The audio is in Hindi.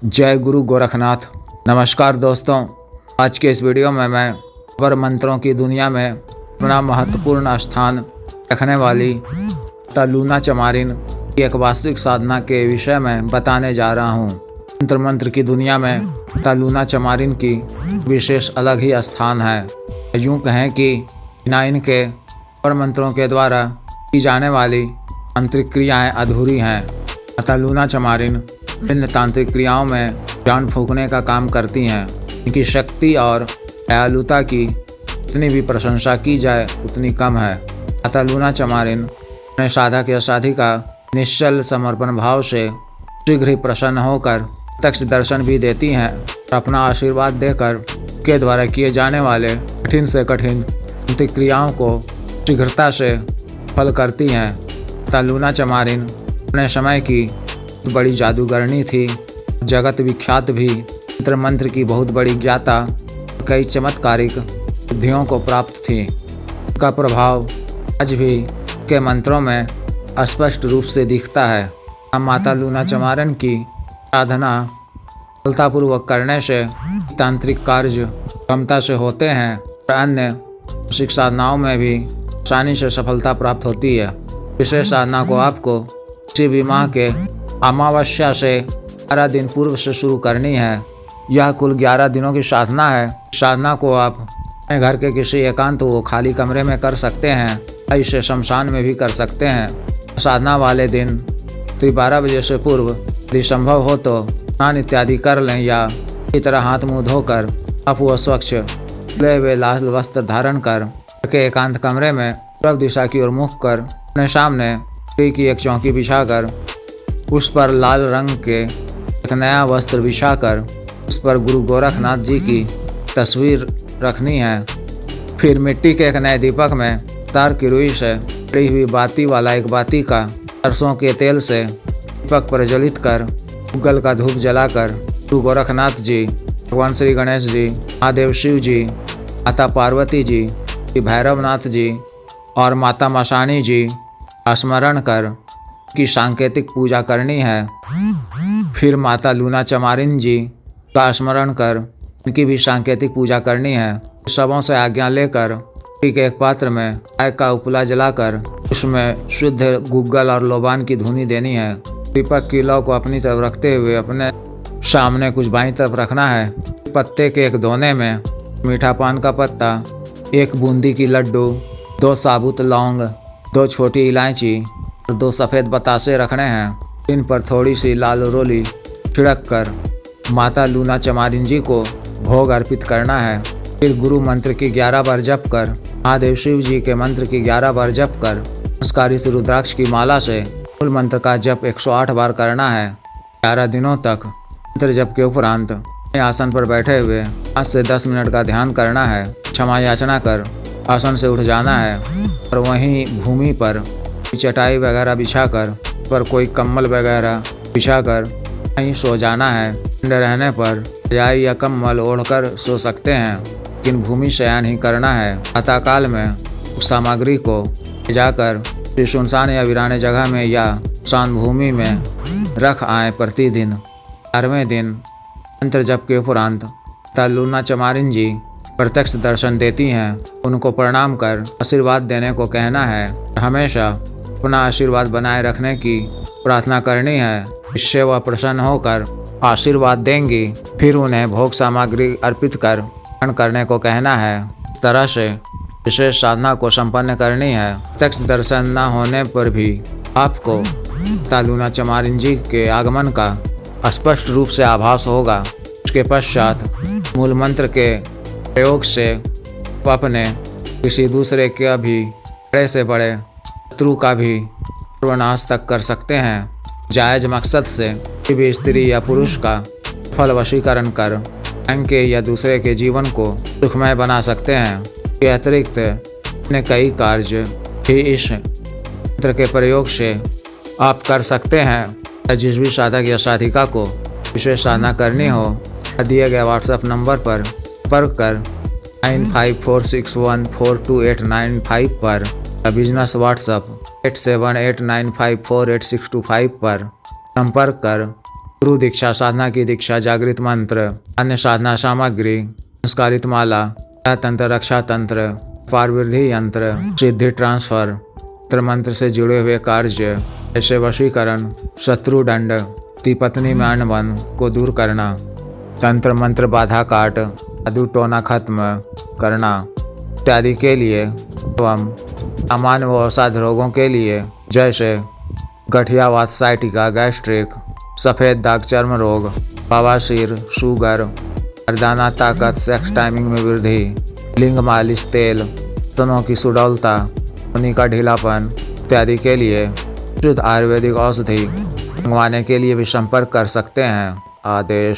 जय गुरु गोरखनाथ। नमस्कार दोस्तों, आज के इस वीडियो में मैं वर मंत्रों की दुनिया में अपना महत्वपूर्ण स्थान रखने वाली माता लूना चमारिन की एक वास्तविक साधना के विषय में बताने जा रहा हूँ। मंत्र की दुनिया में माता लूना चमारिन की विशेष अलग ही स्थान है। यूँ कहें कि बिना इनके वर मंत्रों के द्वारा की जाने वाली तांत्रिक क्रियाएँ अधूरी हैं। माता लूना चमारिन विभिन्न तांत्रिक क्रियाओं में जान फूंकने का काम करती हैं। इनकी शक्ति और दयालुता की जितनी भी प्रशंसा की जाए उतनी कम है। माता लूना चमारिन अपने साधक या साधिका निश्चल समर्पण भाव से शीघ्र ही प्रसन्न होकर प्रत्यक्ष दर्शन भी देती हैं और अपना आशीर्वाद देकर के द्वारा किए जाने वाले कठिन से कठिन तांत्रिक क्रियाओं को शीघ्रता से फल करती हैं। माता लूना चमारिन अपने समय की बड़ी जादूगरनी थी। जगत विख्यात भी मंत्र की बहुत बड़ी ज्ञाता, कई चमत्कारिक सिद्धियों को प्राप्त थी। उनका प्रभाव आज भी के मंत्रों में स्पष्ट रूप से दिखता है। हम माता लूना चमारिन की साधना सफलतापूर्वक करने से तांत्रिक कार्य क्षमता से होते हैं और अन्य मानसिक साधनाओं में भी आसानी से सफलता प्राप्त होती है। विशेष साधना को आपको किसी भी माह के अमावस्या से 11 दिन पूर्व से शुरू करनी है। यह कुल 11 दिनों की साधना है। साधना को आप अपने घर के किसी एकांत व खाली कमरे में कर सकते हैं। इसे शमशान में भी कर सकते हैं। साधना वाले दिन 12 बजे से पूर्व यदि संभव हो तो स्नान इत्यादि कर लें या इसी तरह हाथ मुँह धोकर आप व स्वच्छ खुले हुए लाल वस्त्र धारण कर के एकांत कमरे में पूर्व दिशा की ओर मुख कर अपने सामने लकड़ी की एक चौकी बिछाकर उस पर लाल रंग के एक नया वस्त्र बिछाकर उस पर गुरु गोरखनाथ जी की तस्वीर रखनी है। फिर मिट्टी के एक नए दीपक में तार की रुई से पड़ी हुई बाती वाला एक बाती का सरसों के तेल से दीपक प्रज्वलित कर उगल का धूप जलाकर गुरु गोरखनाथ जी, भगवान श्री गणेश जी, महादेव शिव जी, माता पार्वती जी, भैरवनाथ जी और माता मशानी जी का स्मरण कर की सांकेतिक पूजा करनी है। फिर माता लूना चमारिन जी का स्मरण कर उनकी भी सांकेतिक पूजा करनी है। सबों से आज्ञा लेकर ठीक एक पात्र में गाय का उपला जलाकर उसमें शुद्ध गुग्गल और लोबान की धुनी देनी है। दीपक की लौ को अपनी तरफ रखते हुए अपने सामने कुछ बाईं तरफ रखना है। पत्ते के एक दोने में मीठा पान का पत्ता, 1 बूंदी की लड्डू, 2 साबुत लौंग, 2 छोटी इलायची, 2 सफ़ेद बतासे रखने हैं। इन पर थोड़ी सी लाल रोली छिड़क कर माता लूना चमारिन जी को भोग अर्पित करना है। फिर गुरु मंत्र की 11 बार जप कर, महादेव शिव जी के मंत्र की 11 बार जप कर, संस्कारित रुद्राक्ष की माला से मूल मंत्र का जप 108 बार करना है। 11 दिनों तक मंत्र जप के उपरांत आसन पर बैठे हुए 5 से 10 मिनट का ध्यान करना है। क्षमा याचना कर आसन से उठ जाना है और वहीं भूमि पर चटाई वगैरह बिछाकर पर कोई कम्बल वगैरह बिछाकर कहीं सो जाना है। ठंड रहने पर रजाई या कम्बल ओढ़कर सो सकते हैं, लेकिन भूमि शयन ही करना है। प्रातःकाल में उस सामग्री को ले जाकर सुनसान या वीराने जगह में या शांत भूमि में रख आए। प्रतिदिन 11वें दिन मंत्र जप के उपरांत माता लूना चमारिन जी प्रत्यक्ष दर्शन देती हैं। उनको प्रणाम कर आशीर्वाद देने को कहना है। हमेशा अपना आशीर्वाद बनाए रखने की प्रार्थना करनी है। इससे वह प्रसन्न होकर आशीर्वाद देंगी। फिर उन्हें भोग सामग्री अर्पित कर ग्रहण करने को कहना है। इस तरह से विशेष साधना को संपन्न करनी है। प्रत्यक्ष दर्शन न होने पर भी आपको माता लूना चमारिन जी के आगमन का स्पष्ट रूप से आभास होगा। उसके पश्चात मूल मंत्र के प्रयोग से अपने किसी दूसरे के भी बड़े से बड़े शत्रु का भी सर्वनाश तक कर सकते हैं। जायज मकसद से किसी भी स्त्री या पुरुष का फल वशीकरण कर उनके या दूसरे के जीवन को सुखमय बना सकते हैं। इसके अतिरिक्त अन्य कई कार्य भी इस मंत्र के प्रयोग से आप कर सकते हैं। जिस भी साधक या साधिका को विशेष साधना करनी हो दिए गए व्हाट्सएप नंबर पर संपर्क कर 9546142895 पर बिजनेस व्हाट्सएप 8789548625 पर संपर्क कर गुरु दीक्षा, साधना की दीक्षा, जागृत मंत्र, अन्य साधना सामग्री, संस्कारित माला, तंत्र, रक्षा तंत्र, पारवृद्धि यंत्र, सिद्धि ट्रांसफर, मंत्र से जुड़े हुए कार्य जैसे वशीकरण, शत्रु दंड, पति पत्नी में अनबन को दूर करना, तंत्र मंत्र बाधा काट, जादू टोना खत्म करना इत्यादि के लिए एवं सामान्य व अवसाद रोगों के लिए जैसे गठिया, वात, साइटिका, गैस्ट्रिक, सफ़ेद दाग, चर्म रोग, बवासीर, शुगर, मर्दाना ताकत, सेक्स टाइमिंग में वृद्धि, लिंग मालिश तेल, स्तनों की सुडौलता, उन्हीं का ढीलापन इत्यादि के लिए शुद्ध आयुर्वेदिक औषधि मंगवाने के लिए भी संपर्क कर सकते हैं। आदेश।